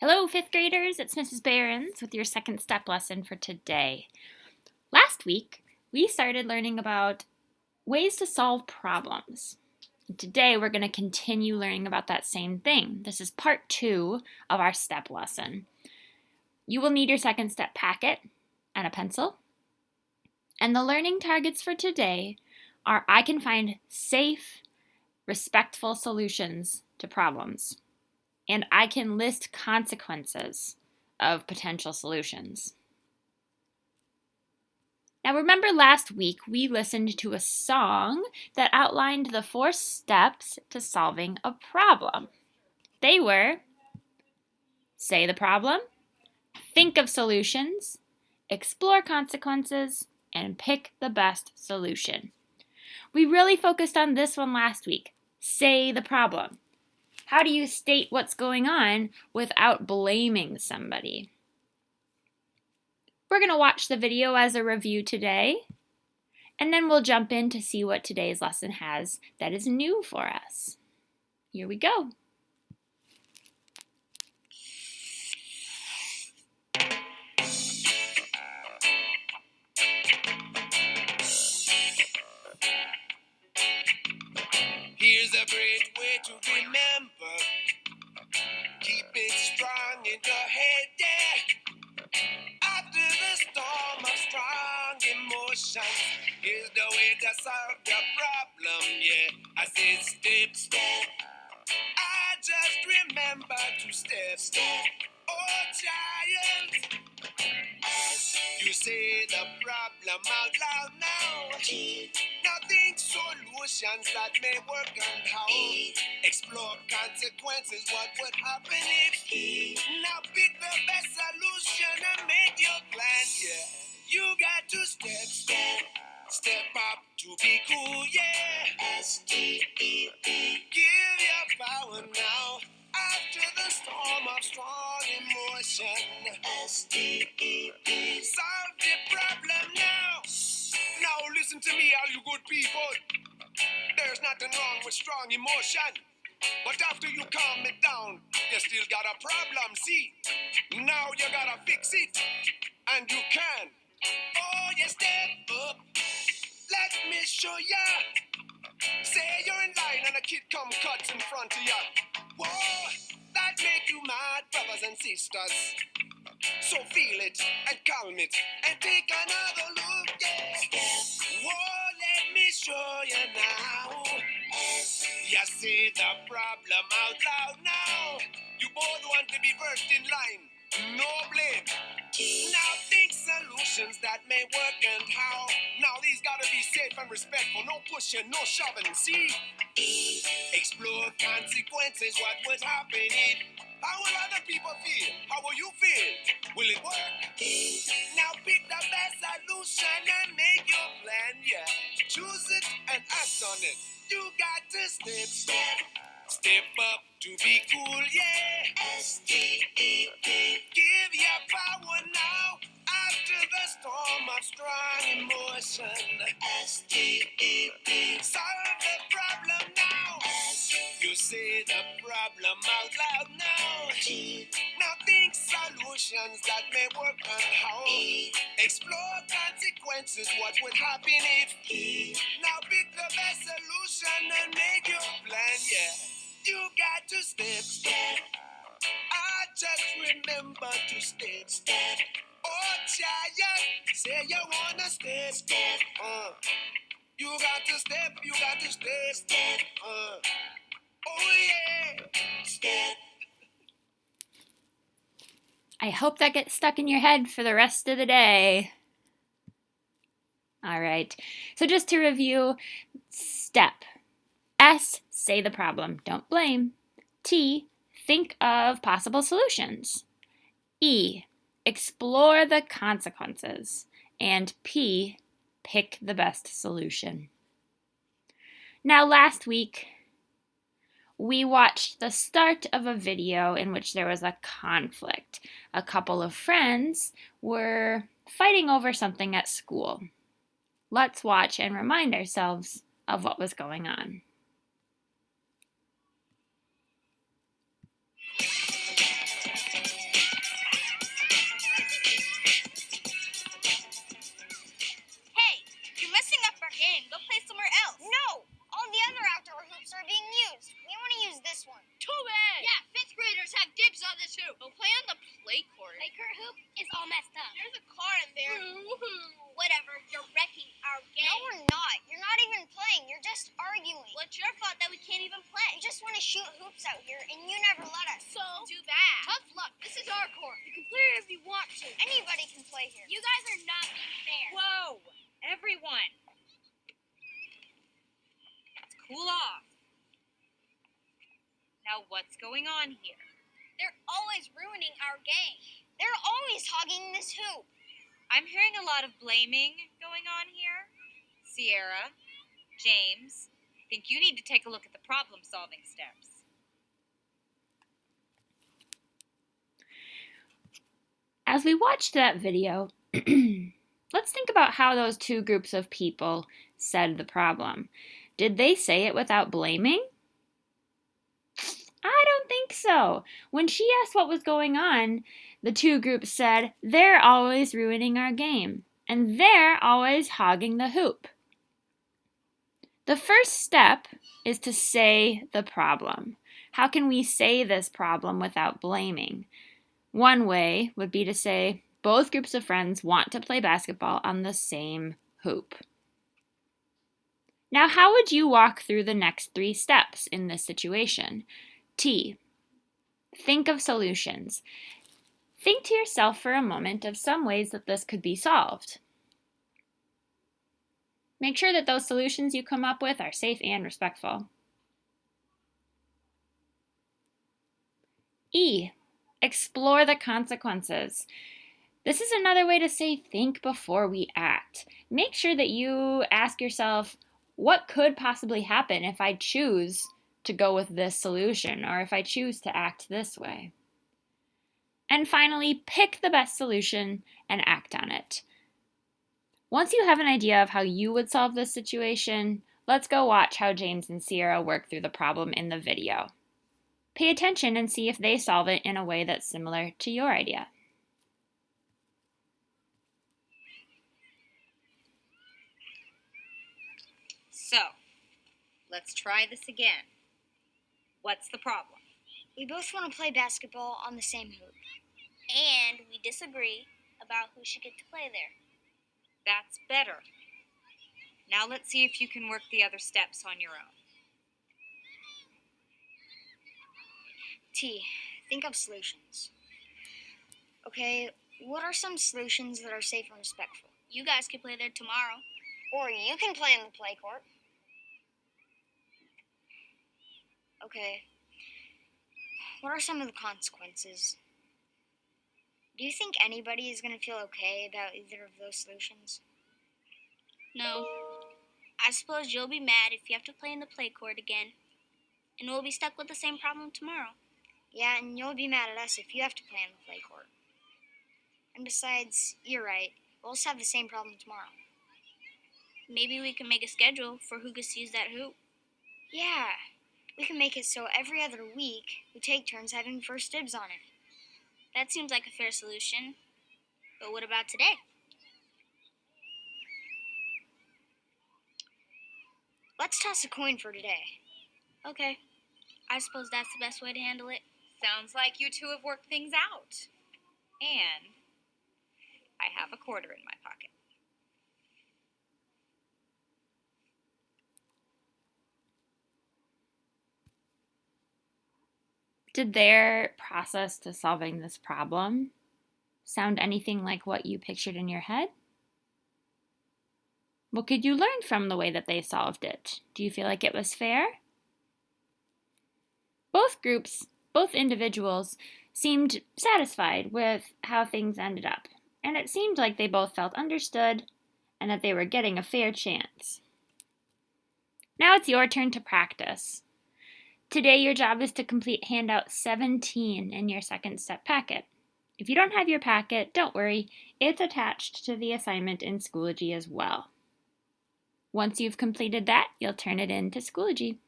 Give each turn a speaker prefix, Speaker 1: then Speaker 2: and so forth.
Speaker 1: Hello, fifth graders. It's Mrs. Behrens with your second step lesson for today. Last week, we started learning about ways to solve problems. And today, we're going to continue learning about that same thing. This is part 2 of our step lesson. You will need your second step packet and a pencil. And the learning targets for today are I can find safe, respectful solutions to problems. And I can list consequences of potential solutions. Now remember last week we listened to a song that outlined the 4 steps to solving a problem. They were say the problem, think of solutions, explore consequences, and pick the best solution. We really focused on this one last week, say the problem. How do you state what's going on without blaming somebody? We're going to watch the video as a review today, and then we'll jump in to see what today's lesson has that is new for us. Here we go.
Speaker 2: Here's a great way to remember. Keep it strong in your head, yeah. After the storm of strong emotions, here's the way to solve the problem, yeah. I said step. I just remember to step. Oh, child. You say the problem out loud now. Now think solutions that may work and how. Explore consequences, what would happen if. Now pick the best solution and make your plan, yeah. You got to step up to be cool, yeah. S-T-E-P. Give your power now. After the storm of strong emotion. S-T-E-P. Solve the problem now. Now listen to me, all you good people. There's nothing wrong with strong emotion. But after you calm it down, you still got a problem, see? Now you gotta fix it. And you can. Oh, you step up. Let me show ya. Say you're in line and a kid come cuts in front of ya. Whoa, that make you mad, brothers and sisters. So feel it and calm it and take another look, yeah. Whoa, let me show you now. You see the problem out loud now. You both want to be first in line. No blame. Now think solutions that may work and how. Now these gotta be safe and respectful. No pushing, no shoving, see? Explore consequences, what would happen if. How will other people feel? How will you feel? Will it work? Now pick the best solution and make your plan, yeah. Choose it and act on it. You got to step up to be cool, yeah. S-T-E-P. Give your power now. After the storm of strong emotion. S-T-E-P. Solve the problem now. You say the problem out loud now. Now think solutions that may work and how. Explore consequences, what would happen if. Now pick the best solution and make your plan, yeah. You got to step. I just remember to step. Oh, child, say you wanna step. You got to step. Oh yeah, step.
Speaker 1: I hope that gets stuck in your head for the rest of the day. All right, so just to review, step. S, say the problem, don't blame. T, think of possible solutions. E, explore the consequences. And P, pick the best solution. Now last week, we watched the start of a video in which there was a conflict. A couple of friends were fighting over something at school. Let's watch and remind ourselves of what was going on.
Speaker 3: this hoop. We'll play on the play court.
Speaker 4: Play court hoop is all messed up.
Speaker 3: There's a car in there.
Speaker 4: Whatever, you're wrecking our game. No, we're not. You're not even playing. You're just arguing.
Speaker 3: Well, it's your fault that we can't even play.
Speaker 4: You just want to shoot hoops out here, and you never let us.
Speaker 3: So, too bad.
Speaker 4: Tough luck. This is our court.
Speaker 3: You can play it if you want to.
Speaker 4: Anybody can play here. You guys are not being fair.
Speaker 5: Whoa! Everyone! Let's cool off. Now what's going on here?
Speaker 4: They're always ruining our game. They're always hogging this hoop.
Speaker 5: I'm hearing a lot of blaming going on here. Sierra, James, I think you need to take a look at the problem-solving steps.
Speaker 1: As we watched that video, let's think about how those two groups of people said the problem. Did they say it without blaming? I don't think so. When she asked what was going on, the two groups said, they're always ruining our game, and they're always hogging the hoop. The first step is to say the problem. How can we say this problem without blaming? One way would be to say, both groups of friends want to play basketball on the same hoop. Now, how would you walk through the next 3 steps in this situation? T. Think of solutions. Think to yourself for a moment of some ways that this could be solved. Make sure that those solutions you come up with are safe and respectful. E. Explore the consequences. This is another way to say think before we act. Make sure that you ask yourself, what could possibly happen if I choose to go with this solution, or if I choose to act this way? And finally, pick the best solution and act on it. Once you have an idea of how you would solve this situation, let's go watch how James and Sierra work through the problem in the video. Pay attention and see if they solve it in a way that's similar to your idea.
Speaker 5: So, let's try this again. What's the problem?
Speaker 4: We both want to play basketball on the same hoop.
Speaker 3: And we disagree about who should get to play there.
Speaker 5: That's better. Now let's see if you can work the other steps on your own.
Speaker 4: T. Think of solutions. Okay, what are some solutions that are safe and respectful?
Speaker 3: You guys can play there tomorrow.
Speaker 4: Or you can play on the play court. Okay. What are some of the consequences? Do you think anybody is going to feel okay about either of those solutions?
Speaker 3: No. I suppose you'll be mad if you have to play in the play court again. And we'll be stuck with the same problem tomorrow.
Speaker 4: Yeah, and you'll be mad at us if you have to play on the play court. And besides, you're right. We'll just have the same problem tomorrow.
Speaker 3: Maybe we can make a schedule for who gets to use that hoop.
Speaker 4: Yeah. We can make it so every other week we take turns having first dibs on it.
Speaker 3: That seems like a fair solution. But what about today?
Speaker 4: Let's toss a coin for today.
Speaker 3: Okay. I suppose that's the best way to handle it.
Speaker 5: Sounds like you two have worked things out. And I have a quarter in my pocket.
Speaker 1: Did their process to solving this problem sound anything like what you pictured in your head? What could you learn from the way that they solved it? Do you feel like it was fair? Both groups, both individuals, seemed satisfied with how things ended up, and it seemed like they both felt understood and that they were getting a fair chance. Now it's your turn to practice. Today your job is to complete handout 17 in your second step packet. If you don't have your packet, don't worry, it's attached to the assignment in Schoology as well. Once you've completed that, you'll turn it in to Schoology.